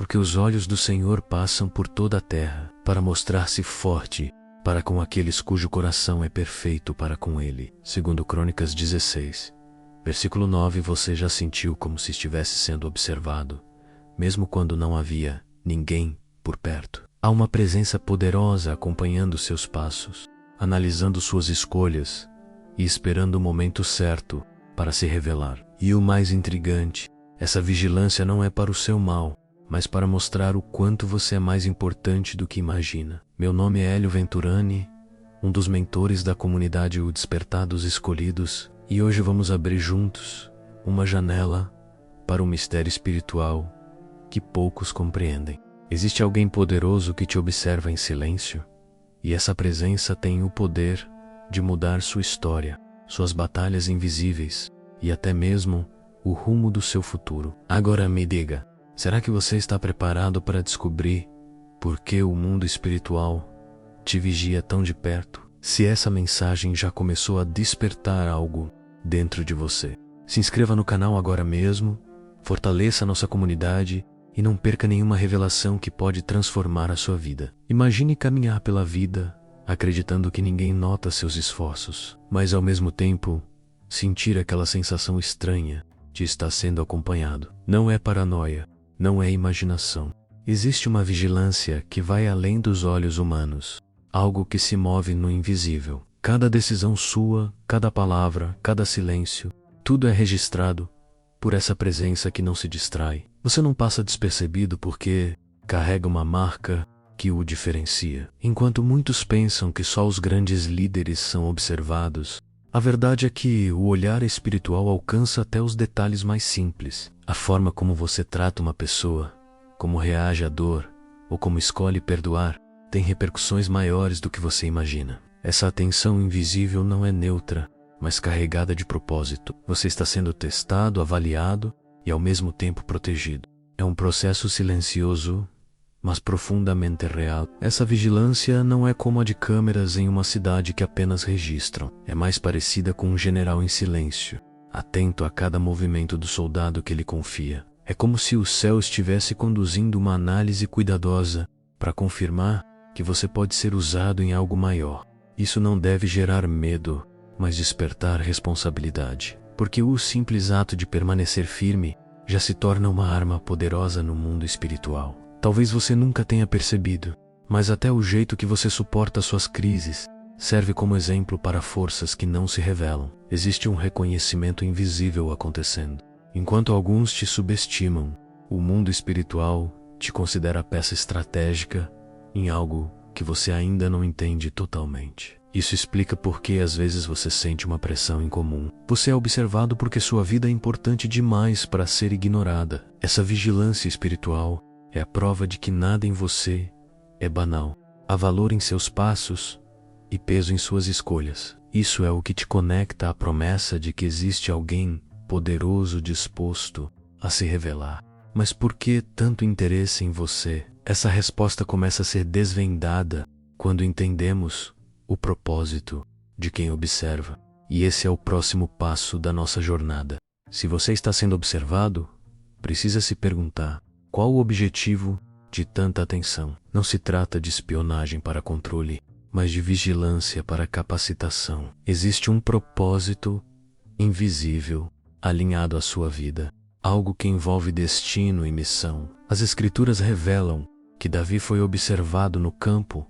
porque os olhos do Senhor passam por toda a terra, para mostrar-se forte para com aqueles cujo coração é perfeito para com Ele. Segundo Crônicas 16, versículo 9. Você já sentiu como se estivesse sendo observado, mesmo quando não havia ninguém por perto? Há uma presença poderosa acompanhando seus passos, analisando suas escolhas e esperando o momento certo para se revelar. E o mais intrigante, essa vigilância não é para o seu mal, mas para mostrar o quanto você é mais importante do que imagina. Meu nome é Hélio Venturani, um dos mentores da comunidade O Despertar dos Escolhidos, e hoje vamos abrir juntos uma janela para um mistério espiritual que poucos compreendem. Existe alguém poderoso que te observa em silêncio, e essa presença tem o poder de mudar sua história, suas batalhas invisíveis e até mesmo o rumo do seu futuro. Agora me diga, será que você está preparado para descobrir por que o mundo espiritual te vigia tão de perto? Se essa mensagem já começou a despertar algo dentro de você, se inscreva no canal agora mesmo, fortaleça a nossa comunidade e não perca nenhuma revelação que pode transformar a sua vida. Imagine caminhar pela vida acreditando que ninguém nota seus esforços, mas ao mesmo tempo sentir aquela sensação estranha de estar sendo acompanhado. Não é paranoia, não é imaginação. Existe uma vigilância que vai além dos olhos humanos, algo que se move no invisível. Cada decisão sua, cada palavra, cada silêncio, tudo é registrado por essa presença que não se distrai. Você não passa despercebido porque carrega uma marca que o diferencia. Enquanto muitos pensam que só os grandes líderes são observados, a verdade é que o olhar espiritual alcança até os detalhes mais simples. A forma como você trata uma pessoa, como reage à dor ou como escolhe perdoar, tem repercussões maiores do que você imagina. Essa atenção invisível não é neutra, mas carregada de propósito. Você está sendo testado, avaliado e ao mesmo tempo protegido. É um processo silencioso, mas profundamente real. Essa vigilância não é como a de câmeras em uma cidade que apenas registram. É mais parecida com um general em silêncio, atento a cada movimento do soldado que lhe confia. É como se o céu estivesse conduzindo uma análise cuidadosa para confirmar que você pode ser usado em algo maior. Isso não deve gerar medo, mas despertar responsabilidade, porque o simples ato de permanecer firme já se torna uma arma poderosa no mundo espiritual. Talvez você nunca tenha percebido, mas até o jeito que você suporta suas crises serve como exemplo para forças que não se revelam. Existe um reconhecimento invisível acontecendo. Enquanto alguns te subestimam, o mundo espiritual te considera peça estratégica em algo que você ainda não entende totalmente. Isso explica por que às vezes você sente uma pressão incomum. Você é observado porque sua vida é importante demais para ser ignorada. Essa vigilância espiritual é a prova de que nada em você é banal. Há valor em seus passos e peso em suas escolhas. Isso é o que te conecta à promessa de que existe alguém poderoso disposto a se revelar. Mas por que tanto interesse em você? Essa resposta começa a ser desvendada quando entendemos o propósito de quem observa. E esse é o próximo passo da nossa jornada. Se você está sendo observado, precisa se perguntar: qual o objetivo de tanta atenção? Não se trata de espionagem para controle, mas de vigilância para capacitação. Existe um propósito invisível alinhado à sua vida, algo que envolve destino e missão. As Escrituras revelam que Davi foi observado no campo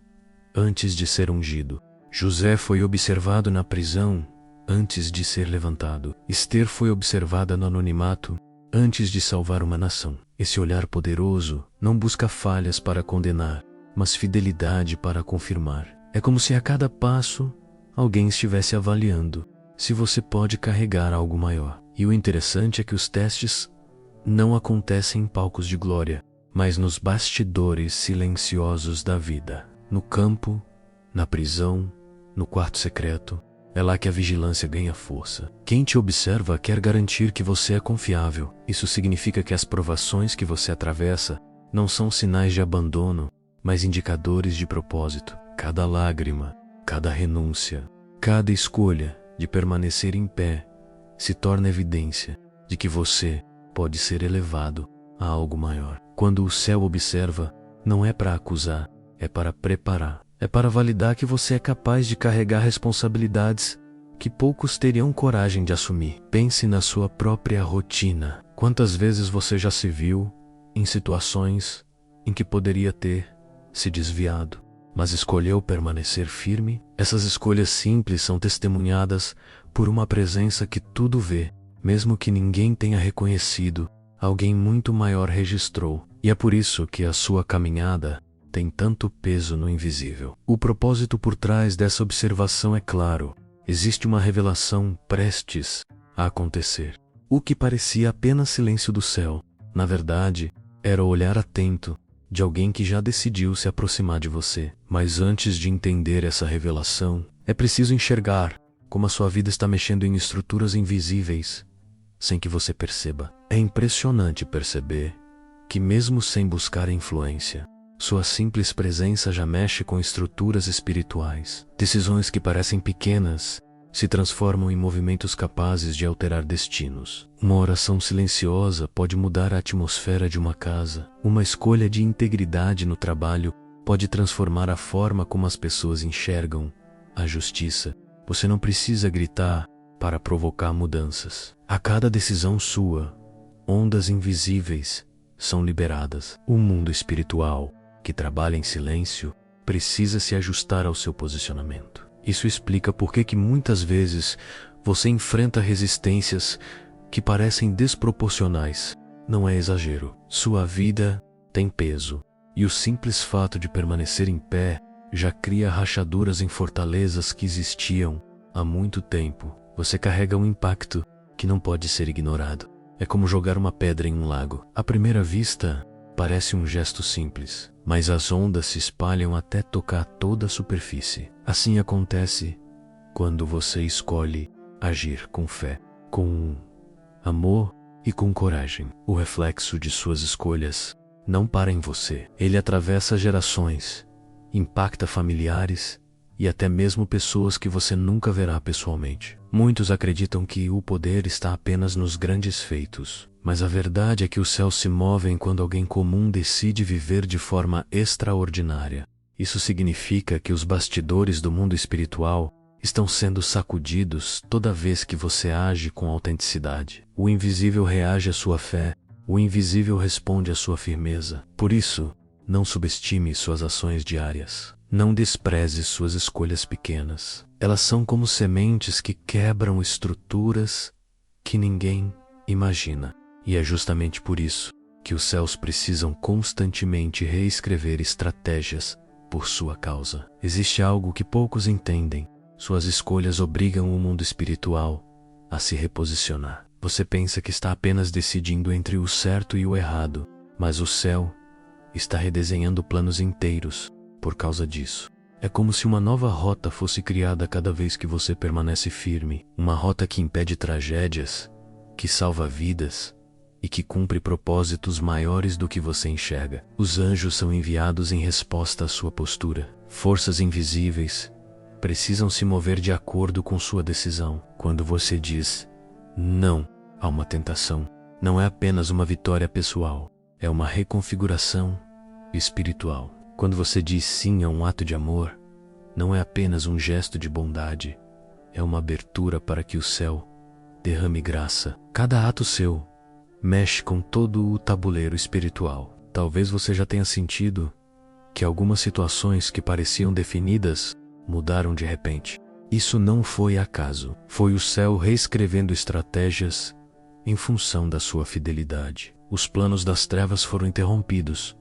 antes de ser ungido. José foi observado na prisão antes de ser levantado. Esther foi observada no anonimato antes de salvar uma nação. Esse olhar poderoso não busca falhas para condenar, mas fidelidade para confirmar. É como se a cada passo alguém estivesse avaliando se você pode carregar algo maior. E o interessante é que os testes não acontecem em palcos de glória, mas nos bastidores silenciosos da vida. No campo, na prisão, no quarto secreto. É lá que a vigilância ganha força. Quem te observa quer garantir que você é confiável. Isso significa que as provações que você atravessa não são sinais de abandono, mas indicadores de propósito. Cada lágrima, cada renúncia, cada escolha de permanecer em pé se torna evidência de que você pode ser elevado a algo maior. Quando o céu observa, não é para acusar, é para preparar. É para validar que você é capaz de carregar responsabilidades que poucos teriam coragem de assumir. Pense na sua própria rotina. Quantas vezes você já se viu em situações em que poderia ter se desviado, mas escolheu permanecer firme? Essas escolhas simples são testemunhadas por uma presença que tudo vê, mesmo que ninguém tenha reconhecido, alguém muito maior registrou. E é por isso que a sua caminhada tem tanto peso no invisível. O propósito por trás dessa observação é claro. Existe uma revelação prestes a acontecer. O que parecia apenas silêncio do céu, na verdade, era o olhar atento de alguém que já decidiu se aproximar de você. Mas antes de entender essa revelação, é preciso enxergar como a sua vida está mexendo em estruturas invisíveis, sem que você perceba. É impressionante perceber que, mesmo sem buscar influência, sua simples presença já mexe com estruturas espirituais. Decisões que parecem pequenas se transformam em movimentos capazes de alterar destinos. Uma oração silenciosa pode mudar a atmosfera de uma casa. Uma escolha de integridade no trabalho pode transformar a forma como as pessoas enxergam a justiça. Você não precisa gritar para provocar mudanças. A cada decisão sua, ondas invisíveis são liberadas. O mundo espiritual, que trabalha em silêncio, precisa se ajustar ao seu posicionamento. Isso explica por que muitas vezes você enfrenta resistências que parecem desproporcionais. Não é exagero. Sua vida tem peso, e o simples fato de permanecer em pé já cria rachaduras em fortalezas que existiam há muito tempo. Você carrega um impacto que não pode ser ignorado. É como jogar uma pedra em um lago. À primeira vista, parece um gesto simples, mas as ondas se espalham até tocar toda a superfície. Assim acontece quando você escolhe agir com fé, com amor e com coragem. O reflexo de suas escolhas não para em você. Ele atravessa gerações, impacta familiares e até mesmo pessoas que você nunca verá pessoalmente. Muitos acreditam que o poder está apenas nos grandes feitos, mas a verdade é que os céus se movem quando alguém comum decide viver de forma extraordinária. Isso significa que os bastidores do mundo espiritual estão sendo sacudidos toda vez que você age com autenticidade. O invisível reage à sua fé, o invisível responde à sua firmeza. Por isso, não subestime suas ações diárias. Não despreze suas escolhas pequenas. Elas são como sementes que quebram estruturas que ninguém imagina. E é justamente por isso que os céus precisam constantemente reescrever estratégias por sua causa. Existe algo que poucos entendem. Suas escolhas obrigam o mundo espiritual a se reposicionar. Você pensa que está apenas decidindo entre o certo e o errado, mas o céu está redesenhando planos inteiros por causa disso. É como se uma nova rota fosse criada cada vez que você permanece firme. Uma rota que impede tragédias, que salva vidas e que cumpre propósitos maiores do que você enxerga. Os anjos são enviados em resposta à sua postura. Forças invisíveis precisam se mover de acordo com sua decisão. Quando você diz não a uma tentação, não é apenas uma vitória pessoal, é uma reconfiguração espiritual. Quando você diz sim a um ato de amor, não é apenas um gesto de bondade, é uma abertura para que o céu derrame graça. Cada ato seu mexe com todo o tabuleiro espiritual. Talvez você já tenha sentido que algumas situações que pareciam definidas mudaram de repente. Isso não foi acaso. Foi o céu reescrevendo estratégias em função da sua fidelidade. Os planos das trevas foram interrompidos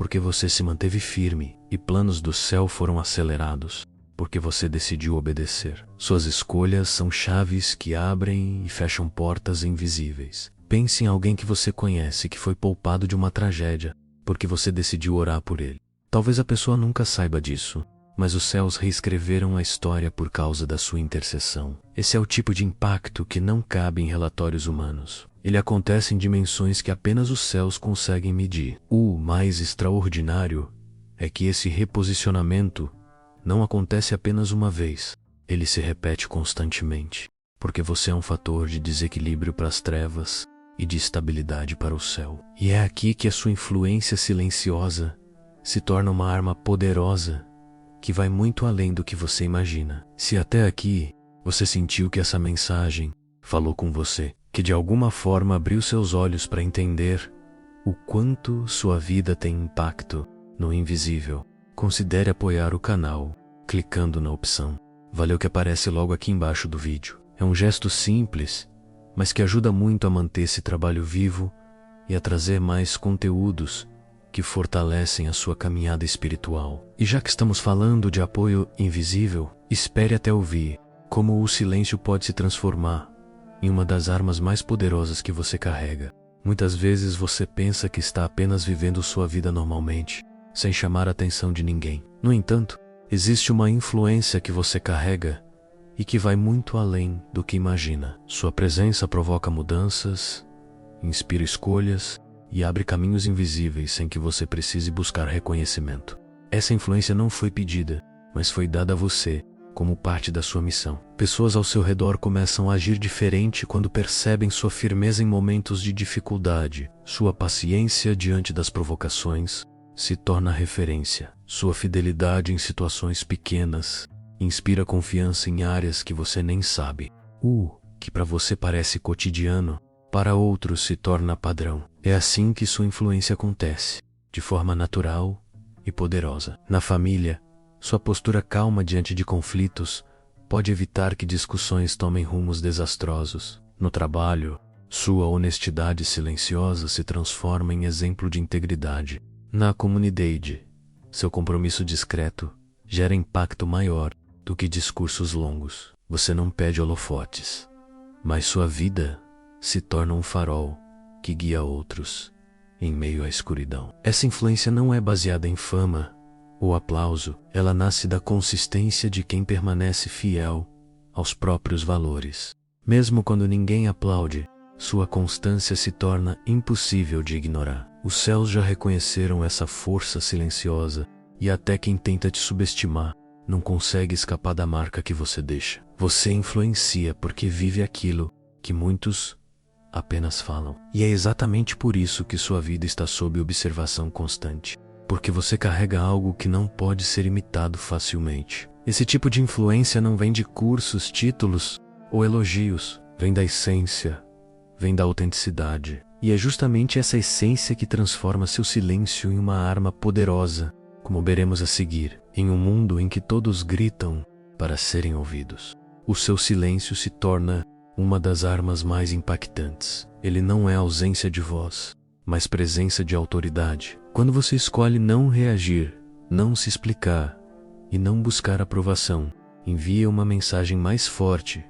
porque você se manteve firme, e planos do céu foram acelerados porque você decidiu obedecer. Suas escolhas são chaves que abrem e fecham portas invisíveis. Pense em alguém que você conhece que foi poupado de uma tragédia porque você decidiu orar por ele. Talvez a pessoa nunca saiba disso, mas os céus reescreveram a história por causa da sua intercessão. Esse é o tipo de impacto que não cabe em relatórios humanos. Ele acontece em dimensões que apenas os céus conseguem medir. O mais extraordinário é que esse reposicionamento não acontece apenas uma vez. Ele se repete constantemente, porque você é um fator de desequilíbrio para as trevas e de estabilidade para o céu. E é aqui que a sua influência silenciosa se torna uma arma poderosa que vai muito além do que você imagina. Se até aqui você sentiu que essa mensagem falou com você, que de alguma forma abriu seus olhos para entender o quanto sua vida tem impacto no invisível, considere apoiar o canal clicando na opção valeu que aparece logo aqui embaixo do vídeo. É um gesto simples, mas que ajuda muito a manter esse trabalho vivo e a trazer mais conteúdos que fortalecem a sua caminhada espiritual. E já que estamos falando de apoio invisível, espere até ouvir como o silêncio pode se transformar em uma das armas mais poderosas que você carrega. Muitas vezes você pensa que está apenas vivendo sua vida normalmente, sem chamar a atenção de ninguém. No entanto, existe uma influência que você carrega e que vai muito além do que imagina. Sua presença provoca mudanças, inspira escolhas e abre caminhos invisíveis sem que você precise buscar reconhecimento. Essa influência não foi pedida, mas foi dada a você como parte da sua missão. Pessoas ao seu redor começam a agir diferente quando percebem sua firmeza em momentos de dificuldade. Sua paciência diante das provocações se torna referência. Sua fidelidade em situações pequenas inspira confiança em áreas que você nem sabe. O que para você parece cotidiano, para outros se torna padrão. É assim que sua influência acontece, de forma natural e poderosa. Na família, sua postura calma diante de conflitos pode evitar que discussões tomem rumos desastrosos. No trabalho, sua honestidade silenciosa se transforma em exemplo de integridade. Na comunidade, seu compromisso discreto gera impacto maior do que discursos longos. Você não pede holofotes, mas sua vida se torna um farol que guia outros em meio à escuridão. Essa influência não é baseada em fama ou aplauso, ela nasce da consistência de quem permanece fiel aos próprios valores. Mesmo quando ninguém aplaude, sua constância se torna impossível de ignorar. Os céus já reconheceram essa força silenciosa e até quem tenta te subestimar não consegue escapar da marca que você deixa. Você influencia porque vive aquilo que muitos apenas falam. E é exatamente por isso que sua vida está sob observação constante. Porque você carrega algo que não pode ser imitado facilmente. Esse tipo de influência não vem de cursos, títulos ou elogios. Vem da essência, vem da autenticidade. E é justamente essa essência que transforma seu silêncio em uma arma poderosa, como veremos a seguir. Em um mundo em que todos gritam para serem ouvidos, o seu silêncio se torna uma das armas mais impactantes. Ele não é ausência de voz, mas presença de autoridade. Quando você escolhe não reagir, não se explicar e não buscar aprovação, envia uma mensagem mais forte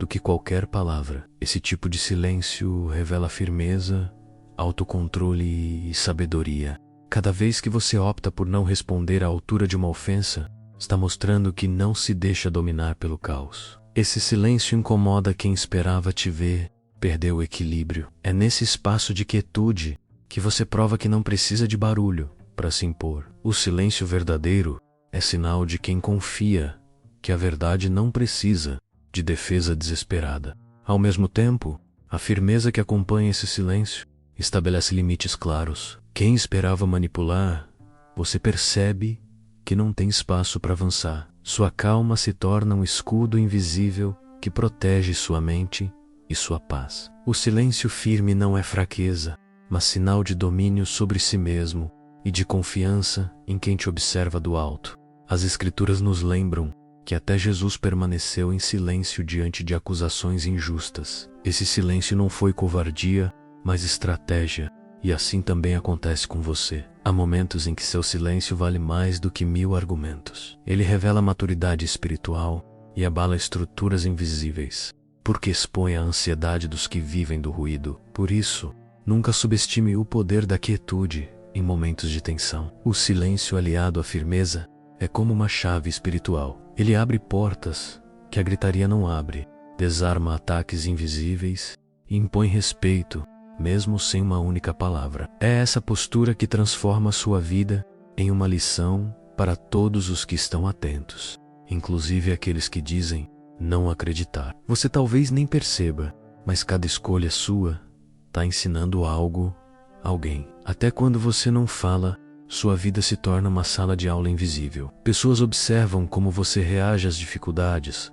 do que qualquer palavra. Esse tipo de silêncio revela firmeza, autocontrole e sabedoria. Cada vez que você opta por não responder à altura de uma ofensa, está mostrando que não se deixa dominar pelo caos. Esse silêncio incomoda quem esperava te ver perder o equilíbrio. É nesse espaço de quietude que você prova que não precisa de barulho para se impor. O silêncio verdadeiro é sinal de quem confia que a verdade não precisa de defesa desesperada. Ao mesmo tempo, a firmeza que acompanha esse silêncio estabelece limites claros. Quem esperava manipular, você percebe que não tem espaço para avançar. Sua calma se torna um escudo invisível que protege sua mente e sua paz. O silêncio firme não é fraqueza, mas sinal de domínio sobre si mesmo e de confiança em quem te observa do alto. As Escrituras nos lembram que até Jesus permaneceu em silêncio diante de acusações injustas. Esse silêncio não foi covardia, mas estratégia, e assim também acontece com você. Há momentos em que seu silêncio vale mais do que 1000 argumentos. Ele revela maturidade espiritual e abala estruturas invisíveis, porque expõe a ansiedade dos que vivem do ruído. Por isso, nunca subestime o poder da quietude em momentos de tensão. O silêncio aliado à firmeza é como uma chave espiritual. Ele abre portas que a gritaria não abre, desarma ataques invisíveis e impõe respeito, mesmo sem uma única palavra. É essa postura que transforma sua vida em uma lição para todos os que estão atentos, inclusive aqueles que dizem não acreditar. Você talvez nem perceba, mas cada escolha sua está ensinando algo a alguém. Até quando você não fala, sua vida se torna uma sala de aula invisível. Pessoas observam como você reage às dificuldades,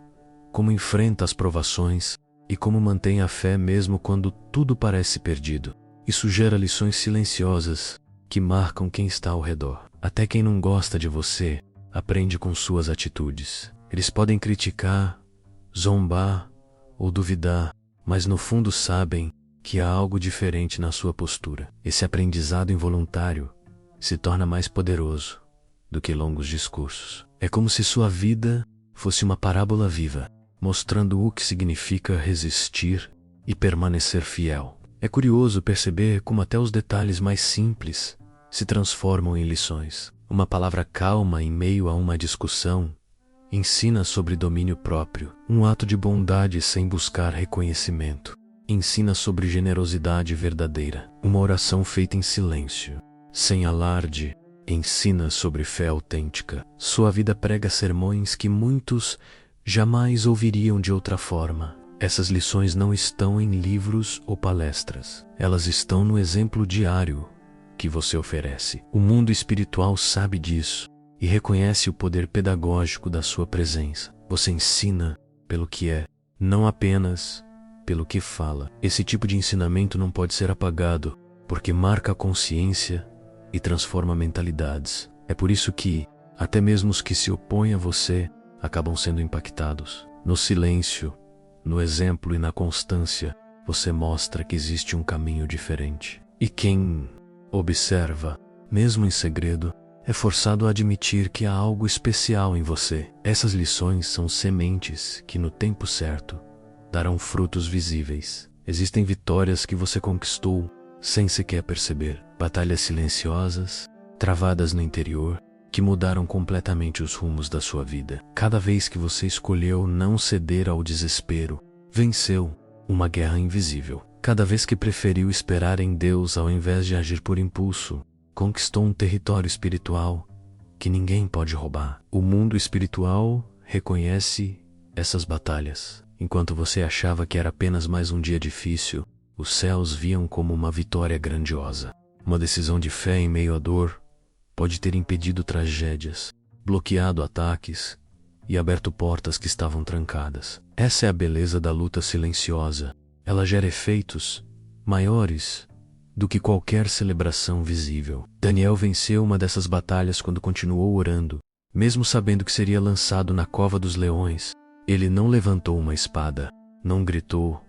como enfrenta as provações e como mantém a fé mesmo quando tudo parece perdido. Isso gera lições silenciosas que marcam quem está ao redor. Até quem não gosta de você aprende com suas atitudes. Eles podem criticar, zombar ou duvidar, mas no fundo sabem que há algo diferente na sua postura. Esse aprendizado involuntário se torna mais poderoso do que longos discursos. É como se sua vida fosse uma parábola viva, mostrando o que significa resistir e permanecer fiel. É curioso perceber como até os detalhes mais simples se transformam em lições. Uma palavra calma em meio a uma discussão ensina sobre domínio próprio. Um ato de bondade sem buscar reconhecimento ensina sobre generosidade verdadeira. Uma oração feita em silêncio, sem alarde, ensina sobre fé autêntica. Sua vida prega sermões que muitos jamais ouviriam de outra forma. Essas lições não estão em livros ou palestras. Elas estão no exemplo diário que você oferece. O mundo espiritual sabe disso e reconhece o poder pedagógico da sua presença. Você ensina pelo que é, não apenas pelo que fala. Esse tipo de ensinamento não pode ser apagado, porque marca a consciência e transforma mentalidades. É por isso que, até mesmo os que se opõem a você, acabam sendo impactados. No silêncio, no exemplo e na constância, você mostra que existe um caminho diferente. E quem observa, mesmo em segredo, é forçado a admitir que há algo especial em você. Essas lições são sementes que, no tempo certo, darão frutos visíveis. Existem vitórias que você conquistou sem sequer perceber. Batalhas silenciosas, travadas no interior, que mudaram completamente os rumos da sua vida. Cada vez que você escolheu não ceder ao desespero, venceu uma guerra invisível. Cada vez que preferiu esperar em Deus ao invés de agir por impulso, conquistou um território espiritual que ninguém pode roubar. O mundo espiritual reconhece essas batalhas. Enquanto você achava que era apenas mais um dia difícil, os céus viam como uma vitória grandiosa. Uma decisão de fé em meio à dor pode ter impedido tragédias, bloqueado ataques e aberto portas que estavam trancadas. Essa é a beleza da luta silenciosa. Ela gera efeitos maiores do que qualquer celebração visível. Daniel venceu uma dessas batalhas quando continuou orando. Mesmo sabendo que seria lançado na cova dos leões, ele não levantou uma espada, não gritou,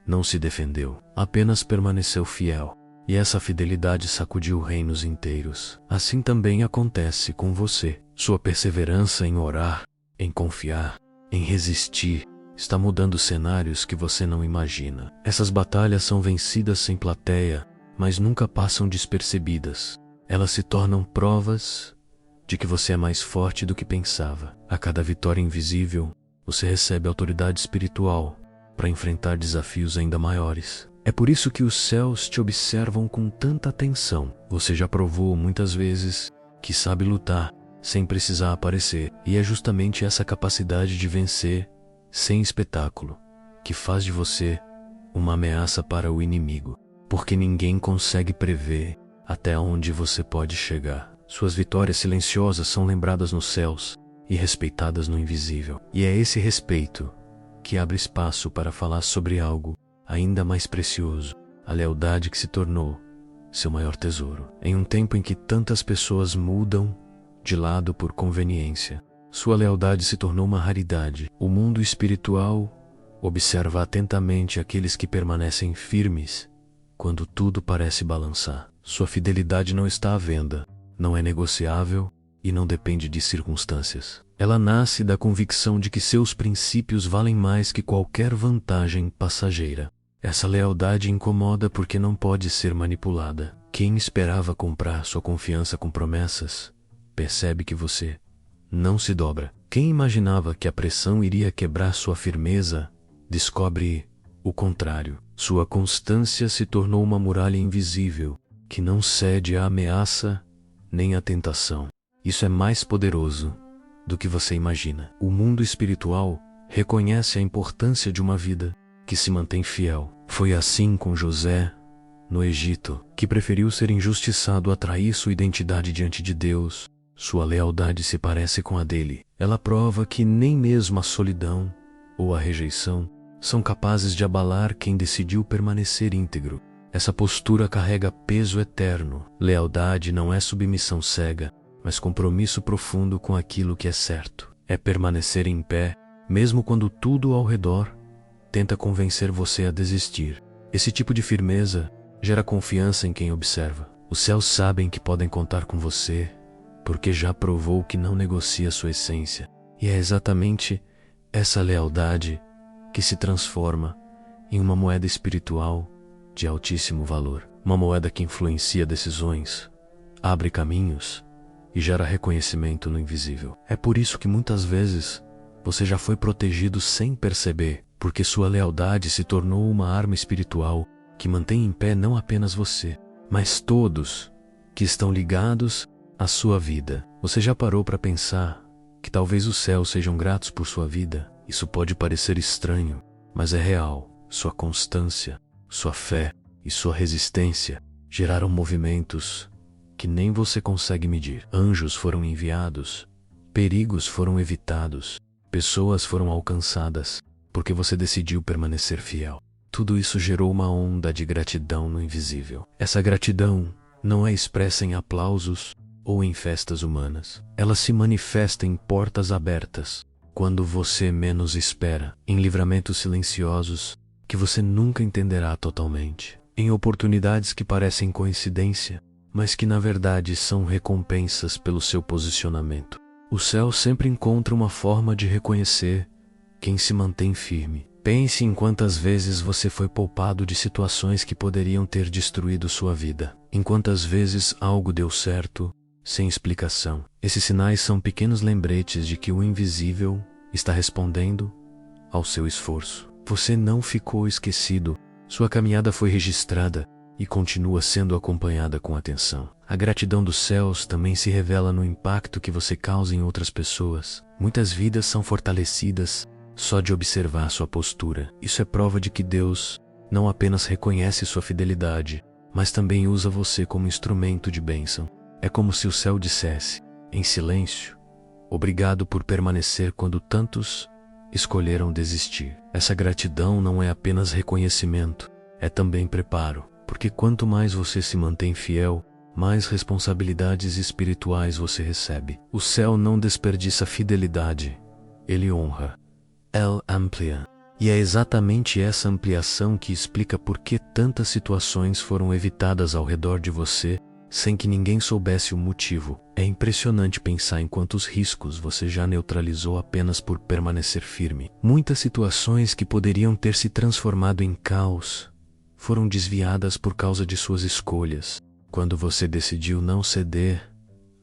não se defendeu, apenas permaneceu fiel. E essa fidelidade sacudiu reinos inteiros. Assim também acontece com você. Sua perseverança em orar, em confiar, em resistir, está mudando cenários que você não imagina. Essas batalhas são vencidas sem plateia, mas nunca passam despercebidas. Elas se tornam provas de que você é mais forte do que pensava. A cada vitória invisível, você recebe autoridade espiritual para enfrentar desafios ainda maiores. É por isso que os céus te observam com tanta atenção. Você já provou muitas vezes que sabe lutar sem precisar aparecer. E é justamente essa capacidade de vencer sem espetáculo que faz de você uma ameaça para o inimigo. Porque ninguém consegue prever até onde você pode chegar. Suas vitórias silenciosas são lembradas nos céus e respeitadas no invisível. E é esse respeito que abre espaço para falar sobre algo ainda mais precioso, a lealdade que se tornou seu maior tesouro. Em um tempo em que tantas pessoas mudam de lado por conveniência, sua lealdade se tornou uma raridade. O mundo espiritual observa atentamente aqueles que permanecem firmes quando tudo parece balançar. Sua fidelidade não está à venda, não é negociável e não depende de circunstâncias. Ela nasce da convicção de que seus princípios valem mais que qualquer vantagem passageira. Essa lealdade incomoda porque não pode ser manipulada. Quem esperava comprar sua confiança com promessas, percebe que você não se dobra. Quem imaginava que a pressão iria quebrar sua firmeza, descobre o contrário. Sua constância se tornou uma muralha invisível, que não cede à ameaça nem à tentação. Isso é mais poderoso do que você imagina. O mundo espiritual reconhece a importância de uma vida que se mantém fiel. Foi assim com José, no Egito, que preferiu ser injustiçado a trair sua identidade diante de Deus. Sua lealdade se parece com a dele. Ela prova que nem mesmo a solidão ou a rejeição são capazes de abalar quem decidiu permanecer íntegro. Essa postura carrega peso eterno. Lealdade não é submissão cega, mas compromisso profundo com aquilo que é certo. É permanecer em pé, mesmo quando tudo ao redor tenta convencer você a desistir. Esse tipo de firmeza gera confiança em quem observa. Os céus sabem que podem contar com você, porque já provou que não negocia sua essência. E é exatamente essa lealdade que se transforma em uma moeda espiritual de altíssimo valor. Uma moeda que influencia decisões, abre caminhos e gera reconhecimento no invisível. É por isso que muitas vezes você já foi protegido sem perceber, porque sua lealdade se tornou uma arma espiritual que mantém em pé não apenas você, mas todos que estão ligados à sua vida. Você já parou para pensar que talvez os céus sejam gratos por sua vida? Isso pode parecer estranho, mas é real. Sua constância, sua fé e sua resistência geraram movimentos que nem você consegue medir. Anjos foram enviados, perigos foram evitados, pessoas foram alcançadas, porque você decidiu permanecer fiel. Tudo isso gerou uma onda de gratidão no invisível. Essa gratidão não é expressa em aplausos ou em festas humanas. Ela se manifesta em portas abertas, quando você menos espera, em livramentos silenciosos que você nunca entenderá totalmente, em oportunidades que parecem coincidência, mas que na verdade são recompensas pelo seu posicionamento. O céu sempre encontra uma forma de reconhecer quem se mantém firme. Pense em quantas vezes você foi poupado de situações que poderiam ter destruído sua vida. Em quantas vezes algo deu certo, sem explicação. Esses sinais são pequenos lembretes de que o invisível está respondendo ao seu esforço. Você não ficou esquecido. Sua caminhada foi registrada e continua sendo acompanhada com atenção. A gratidão dos céus também se revela no impacto que você causa em outras pessoas. Muitas vidas são fortalecidas só de observar sua postura. Isso é prova de que Deus não apenas reconhece sua fidelidade, mas também usa você como instrumento de bênção. É como se o céu dissesse, em silêncio, obrigado por permanecer quando tantos escolheram desistir. Essa gratidão não é apenas reconhecimento, é também preparo, porque quanto mais você se mantém fiel, mais responsabilidades espirituais você recebe. O céu não desperdiça fidelidade, ele honra. El amplia. E é exatamente essa ampliação que explica por que tantas situações foram evitadas ao redor de você, sem que ninguém soubesse o motivo. É impressionante pensar em quantos riscos você já neutralizou apenas por permanecer firme. Muitas situações que poderiam ter se transformado em caos foram desviadas por causa de suas escolhas. Quando você decidiu não ceder,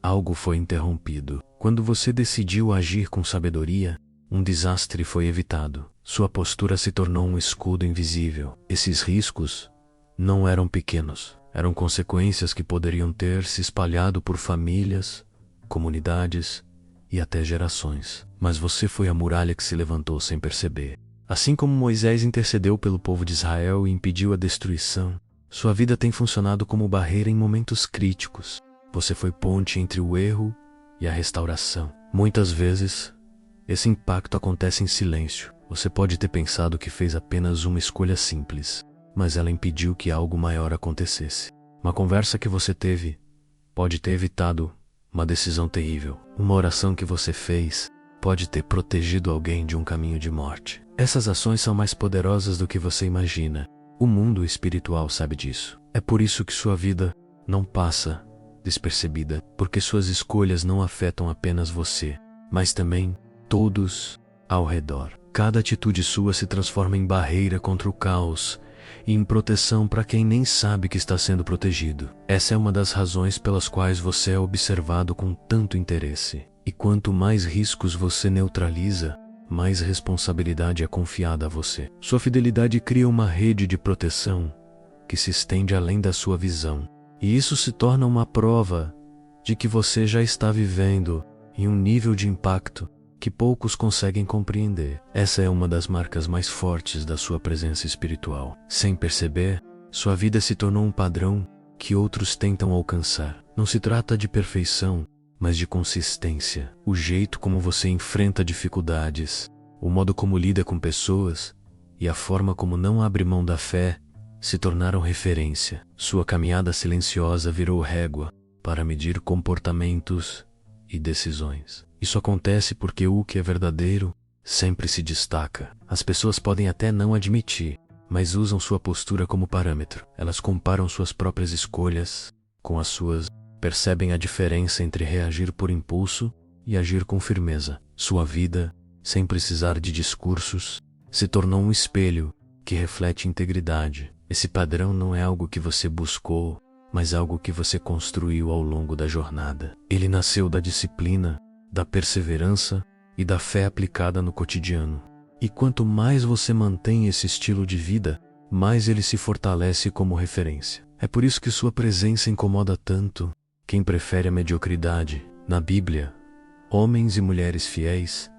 algo foi interrompido. Quando você decidiu agir com sabedoria, um desastre foi evitado. Sua postura se tornou um escudo invisível. Esses riscos não eram pequenos. Eram consequências que poderiam ter se espalhado por famílias, comunidades e até gerações. Mas você foi a muralha que se levantou sem perceber. Assim como Moisés intercedeu pelo povo de Israel e impediu a destruição, sua vida tem funcionado como barreira em momentos críticos. Você foi ponte entre o erro e a restauração. Muitas vezes, esse impacto acontece em silêncio. Você pode ter pensado que fez apenas uma escolha simples, mas ela impediu que algo maior acontecesse. Uma conversa que você teve pode ter evitado uma decisão terrível. Uma oração que você fez pode ter protegido alguém de um caminho de morte. Essas ações são mais poderosas do que você imagina. O mundo espiritual sabe disso. É por isso que sua vida não passa despercebida, porque suas escolhas não afetam apenas você, mas também todos ao redor. Cada atitude sua se transforma em barreira contra o caos e em proteção para quem nem sabe que está sendo protegido. Essa é uma das razões pelas quais você é observado com tanto interesse. E quanto mais riscos você neutraliza, mais responsabilidade é confiada a você. Sua fidelidade cria uma rede de proteção que se estende além da sua visão. E isso se torna uma prova de que você já está vivendo em um nível de impacto que poucos conseguem compreender. Essa é uma das marcas mais fortes da sua presença espiritual. Sem perceber, Sua vida se tornou um padrão que outros tentam alcançar. Não se trata de perfeição, mas de consistência. O jeito como você enfrenta dificuldades, o modo como lida com pessoas e a forma como não abre mão da fé se tornaram referência. Sua caminhada silenciosa virou régua para medir comportamentos e decisões. Isso acontece porque o que é verdadeiro sempre se destaca. As pessoas podem até não admitir, mas usam sua postura como parâmetro. Elas comparam suas próprias escolhas com as suas, percebem a diferença entre reagir por impulso e agir com firmeza. Sua vida, sem precisar de discursos, se tornou um espelho que reflete integridade. Esse padrão não é algo que você buscou, mas algo que você construiu ao longo da jornada. Ele nasceu da disciplina, da perseverança e da fé aplicada no cotidiano. E quanto mais você mantém esse estilo de vida, mais ele se fortalece como referência. É por isso que sua presença incomoda tanto quem prefere a mediocridade. Na Bíblia, homens e mulheres fiéis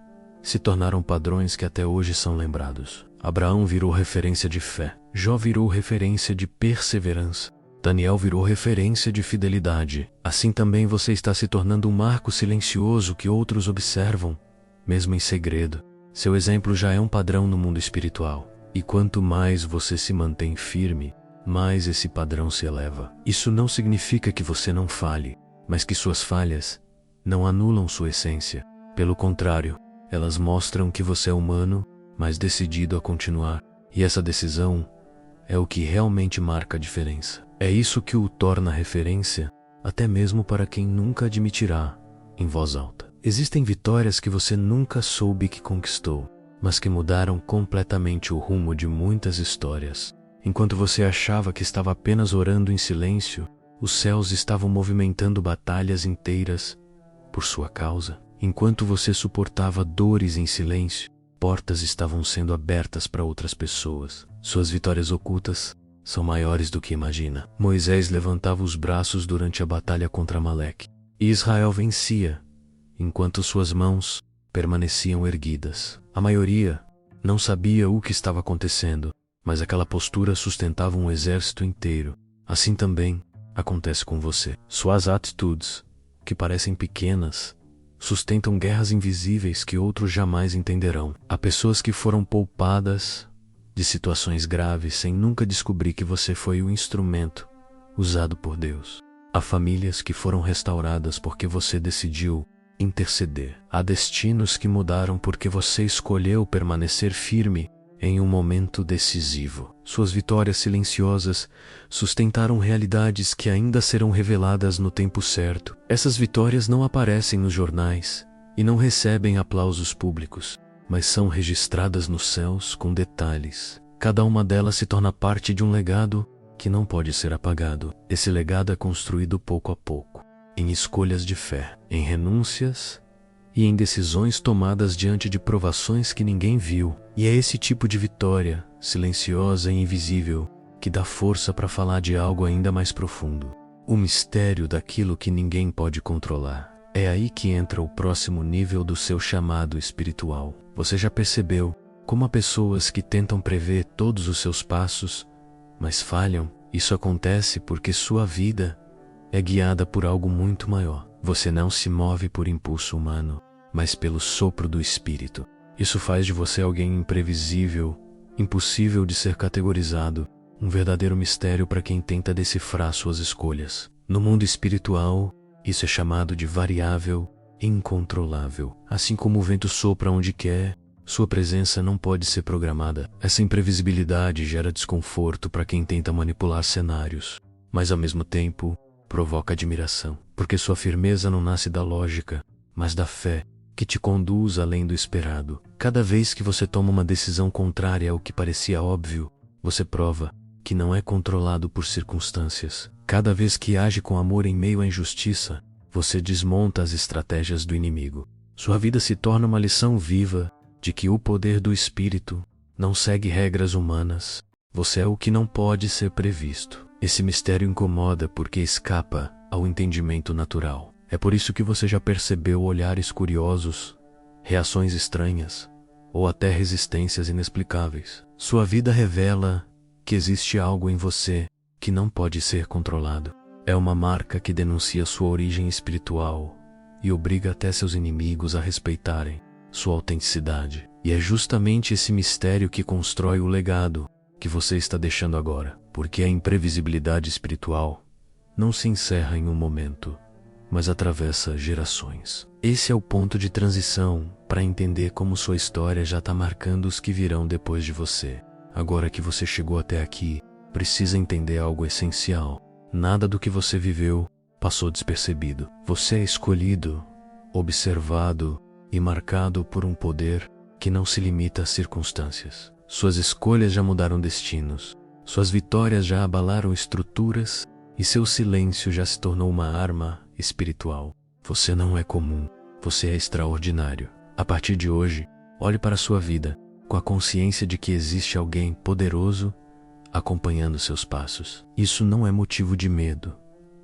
se tornaram padrões que até hoje são lembrados. Abraão virou referência de fé. Jó virou referência de perseverança. Daniel virou referência de fidelidade. Assim também você está se tornando um marco silencioso que outros observam, mesmo em segredo. Seu exemplo já é um padrão no mundo espiritual. E quanto mais você se mantém firme, mais esse padrão se eleva. Isso não significa que você não falhe, mas que suas falhas não anulam sua essência. Pelo contrário, elas mostram que você é humano, mas decidido a continuar. E essa decisão é o que realmente marca a diferença. É isso que o torna referência, até mesmo para quem nunca admitirá em voz alta. Existem vitórias que você nunca soube que conquistou, mas que mudaram completamente o rumo de muitas histórias. Enquanto você achava que estava apenas orando em silêncio, os céus estavam movimentando batalhas inteiras por sua causa. Enquanto você suportava dores em silêncio, portas estavam sendo abertas para outras pessoas. Suas vitórias ocultas são maiores do que imagina. Moisés levantava os braços durante a batalha contra Amaleque, e Israel vencia, enquanto suas mãos permaneciam erguidas. A maioria não sabia o que estava acontecendo, mas aquela postura sustentava um exército inteiro. Assim também acontece com você. Suas atitudes, que parecem pequenas, sustentam guerras invisíveis que outros jamais entenderão. Há pessoas que foram poupadas de situações graves sem nunca descobrir que você foi o instrumento usado por Deus. Há famílias que foram restauradas porque você decidiu interceder. Há destinos que mudaram porque você escolheu permanecer firme em um momento decisivo. Suas vitórias silenciosas sustentaram realidades que ainda serão reveladas no tempo certo. Essas vitórias não aparecem nos jornais e não recebem aplausos públicos, mas são registradas nos céus com detalhes. Cada uma delas se torna parte de um legado que não pode ser apagado. Esse legado é construído pouco a pouco, em escolhas de fé, em renúncias e em decisões tomadas diante de provações que ninguém viu. E é esse tipo de vitória, silenciosa e invisível, que dá força para falar de algo ainda mais profundo. O mistério daquilo que ninguém pode controlar. É aí que entra o próximo nível do seu chamado espiritual. Você já percebeu como há pessoas que tentam prever todos os seus passos, mas falham? Isso acontece porque sua vida é guiada por algo muito maior. Você não se move por impulso humano, mas pelo sopro do Espírito. Isso faz de você alguém imprevisível, impossível de ser categorizado, um verdadeiro mistério para quem tenta decifrar suas escolhas. No mundo espiritual, isso é chamado de variável incontrolável. Assim como o vento sopra onde quer, sua presença não pode ser programada. Essa imprevisibilidade gera desconforto para quem tenta manipular cenários, mas ao mesmo tempo provoca admiração, porque sua firmeza não nasce da lógica, mas da fé, que te conduz além do esperado. Cada vez que você toma uma decisão contrária ao que parecia óbvio, você prova que não é controlado por circunstâncias. Cada vez que age com amor em meio à injustiça, você desmonta as estratégias do inimigo. Sua vida se torna uma lição viva de que o poder do Espírito não segue regras humanas. Você é o que não pode ser previsto. Esse mistério incomoda porque escapa ao entendimento natural. É por isso que você já percebeu olhares curiosos, reações estranhas ou até resistências inexplicáveis. Sua vida revela que existe algo em você que não pode ser controlado. É uma marca que denuncia sua origem espiritual e obriga até seus inimigos a respeitarem sua autenticidade. E é justamente esse mistério que constrói o legado que você está deixando agora, porque a imprevisibilidade espiritual não se encerra em um momento, mas atravessa gerações. Esse é o ponto de transição para entender como sua história já está marcando os que virão depois de você. Agora que você chegou até aqui, precisa entender algo essencial. Nada do que você viveu passou despercebido. Você é escolhido, observado e marcado por um poder que não se limita às circunstâncias. Suas escolhas já mudaram destinos, suas vitórias já abalaram estruturas e seu silêncio já se tornou uma arma espiritual. Você não é comum, você é extraordinário. A partir de hoje, olhe para a sua vida com a consciência de que existe alguém poderoso acompanhando seus passos. Isso não é motivo de medo,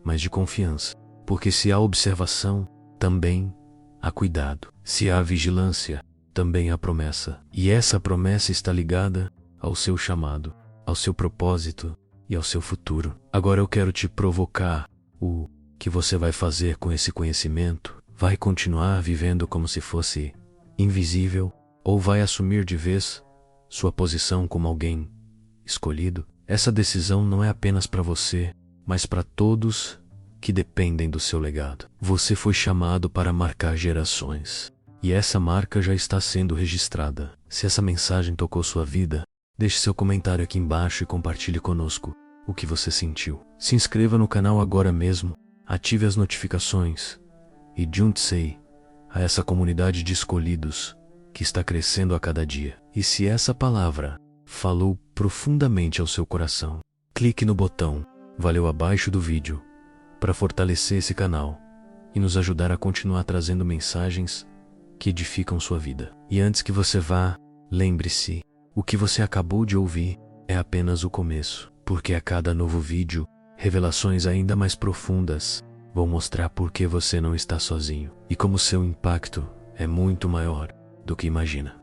mas de confiança, porque se há observação, também há cuidado. Se há vigilância, também há promessa. E essa promessa está ligada ao seu chamado, ao seu propósito e ao seu futuro. Agora eu quero te provocar. O que você vai fazer com esse conhecimento? Vai continuar vivendo como se fosse invisível ou vai assumir de vez sua posição como alguém escolhido? Essa decisão não é apenas para você, mas para todos que dependem do seu legado. Você foi chamado para marcar gerações, e essa marca já está sendo registrada. Se essa mensagem tocou sua vida, deixe seu comentário aqui embaixo e compartilhe conosco o que você sentiu. Se inscreva no canal agora mesmo, ative as notificações e junte-se a essa comunidade de escolhidos que está crescendo a cada dia. E se essa palavra falou profundamente ao seu coração, clique no botão "Valeu" abaixo do vídeo para fortalecer esse canal e nos ajudar a continuar trazendo mensagens que edificam sua vida. E antes que você vá, lembre-se, o que você acabou de ouvir é apenas o começo, porque a cada novo vídeo, revelações ainda mais profundas vão mostrar por que você não está sozinho e como seu impacto é muito maior do que imagina.